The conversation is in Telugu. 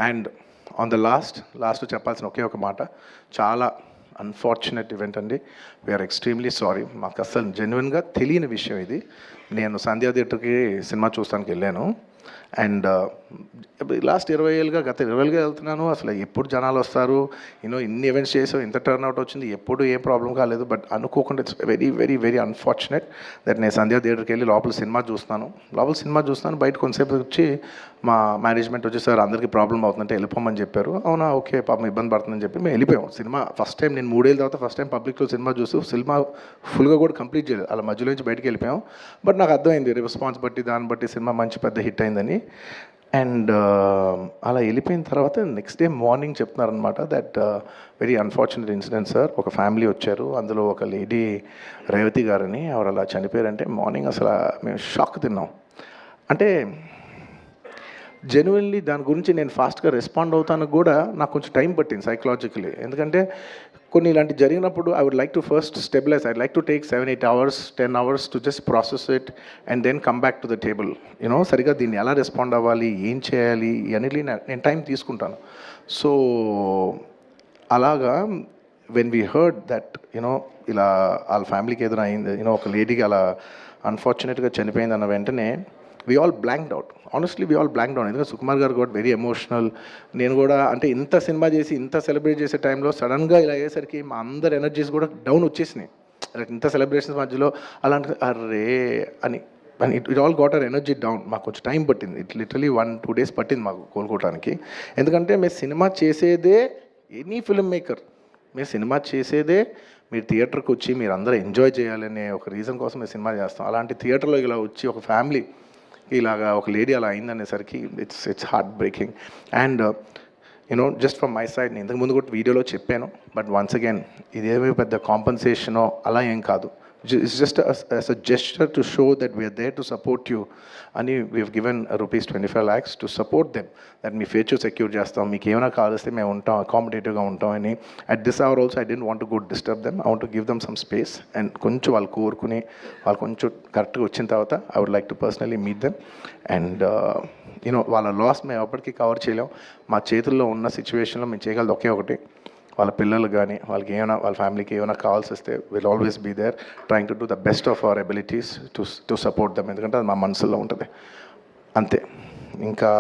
అండ్ ఆన్ ద లాస్ట్ చెప్పాల్సిన ఒకే ఒక మాట, చాలా అన్ఫార్చునేట్ ఈవెంట్ అండి. We're extremely sorry. మాకు అసలు జెన్యున్గా తెలియని విషయం ఇది. నేను సంధ్యా థియేటర్కి సినిమా చూస్తానికి వెళ్ళాను. అండ్ లాస్ట్ 20 ఏళ్ళుగా, గత 20 ఏళ్ళుగా వెళ్తున్నాను. అసలు ఎప్పుడు జనాలు వస్తారు, ఇన్ని ఈవెంట్స్ చేసాం, ఇంత టర్న్అవుట్ వచ్చింది, ఎప్పుడు ఏం ప్రాబ్లం కాలేదు. బట్ అనుకోకుండా it's very very very unfortunate that నేను సంధ్యా థియేటర్కి వెళ్ళి లోపల సినిమా చూస్తాను. బయట కొంతసేపు వచ్చి మా మేనేజ్మెంట్ వచ్చి, సార్ అందరికీ ప్రాబ్లం అవుతుందంటే వెళ్ళిపోమని చెప్పారు. అవునా, ఓకే, పాపం ఇబ్బంది పడుతుందని చెప్పి మేము వెళ్ళిపోయాం. సినిమా ఫస్ట్ టైం నేను 3 ఏళ్ళ తర్వాత ఫస్ట్ టైం పబ్లిక్లో సినిమా చూస్తూ సినిమా ఫుల్గా కూడా కంప్లీట్ చేయలేదు, అలా మధ్యలో నుంచి బయటకు వెళ్ళిపోయాం. బట్ నాకు అర్థమైంది రెస్పాన్స్ బట్టి, దాన్ని బట్టి సినిమా మంచి పెద్ద హిట్ అయిందని. అండ్ అలా వెళ్ళిపోయిన తర్వాత నెక్స్ట్ డే మార్నింగ్ చెప్తున్నారనమాట that very unfortunate incident sir. ఒక ఫ్యామిలీ వచ్చారు, అందులో ఒక లేడీ రేవతి గారని, ఎవరు అలా చనిపోయారంటే మార్నింగ్ అసలు మేము షాక్ తిన్నాం. అంటే జెన్యున్లీ దాని గురించి నేను ఫాస్ట్గా రెస్పాండ్ అవుతాను కూడా నాకు కొంచెం టైం పట్టింది సైకలాజికలీ. ఎందుకంటే కొన్ని ఇలాంటి జరిగినప్పుడు I would like to first stabilise. I like to take 7-8 hours 10 hours to just process it and then come back to the table. సరిగా దీన్ని ఎలా రెస్పాండ్ అవ్వాలి, ఏం చేయాలి అనేది నేను టైం తీసుకుంటాను. సో అలాగా వెన్ వీ హర్డ్ దట్ ఇలా వాళ్ళ ఫ్యామిలీకి ఏదైనా అయింది, ఒక లేడీకి అలా అన్ఫార్చునేట్గా చనిపోయింది అన్న వెంటనే we all blanked out. Honestly, we all blanked out. ఎందుకంటే సుకుమార్ గారు got very emotional. నేను కూడా అంటే ఇంత సినిమా చేసి ఇంత సెలబ్రేట్ చేసే టైంలో సడన్గా ఇలా అయ్యేసరికి మా అందరి ఎనర్జీస్ కూడా డౌన్ వచ్చేసినాయి. ఇంత సెలబ్రేషన్స్ మధ్యలో అలాంటి అర్రే అని it all got our energy down. మాకు కొంచెం టైం పట్టింది. ఇట్ లిటరలీ 1-2 days పట్టింది మాకు కోలుకోవడానికి. ఎందుకంటే మేము సినిమా చేసేదే, ఎనీ ఫిల్మ్ మేకర్ మీరు సినిమా చేసేదే మీరు థియేటర్కి వచ్చి మీరు అందరూ ఎంజాయ్ చేయాలనే ఒక రీజన్ కోసం మేము సినిమా చేస్తాం. అలాంటి థియేటర్లో ఇలా వచ్చి ఒక ఫ్యామిలీ ఇలాగా ఒక లేడీ అలా అయిందనేసరికి it's heart breaking. And just from my side, నేను ఇంతకుముందు కూడా వీడియోలో చెప్పాను, బట్ వన్స్ అగైన్ ఇదేమీ పెద్ద కాంపన్సేషనో అలా ఏం కాదు. It's just as a gesture to show that we are there to support you. And we have given rupees 25 lakhs to support them. That మీ ఫ్యూచర్ సెక్యూర్ చేస్తాం, మీకు ఏమైనా కావాల్స్తే మేము ఉంటాం, అకామిడేటివ్గా ఉంటాం అని. At this hour also I don't want to go disturb them. I want to give them some space. And కొంచెం వాళ్ళు కోరుకుని వాళ్ళు కొంచెం కరెక్ట్గా వచ్చిన తర్వాత I would like to personally meet them. And వాళ్ళ లాస్ మేము ఎప్పటికీ కవర్ చేయలేం. మా చేతుల్లో ఉన్న సిచ్యువేషన్లో మేము చేయగలదు ఒకే ఒకటి, వాళ్ళ పిల్లలు కానీ వాళ్ళకి ఏమైనా వాళ్ళ ఫ్యామిలీకి ఏమైనా కావాల్సి వస్తే will always be there trying to do the best of our abilities to support them. ఎందుకంటే అది మా మనసులో ఉంటుంది అంతే. ఇంకా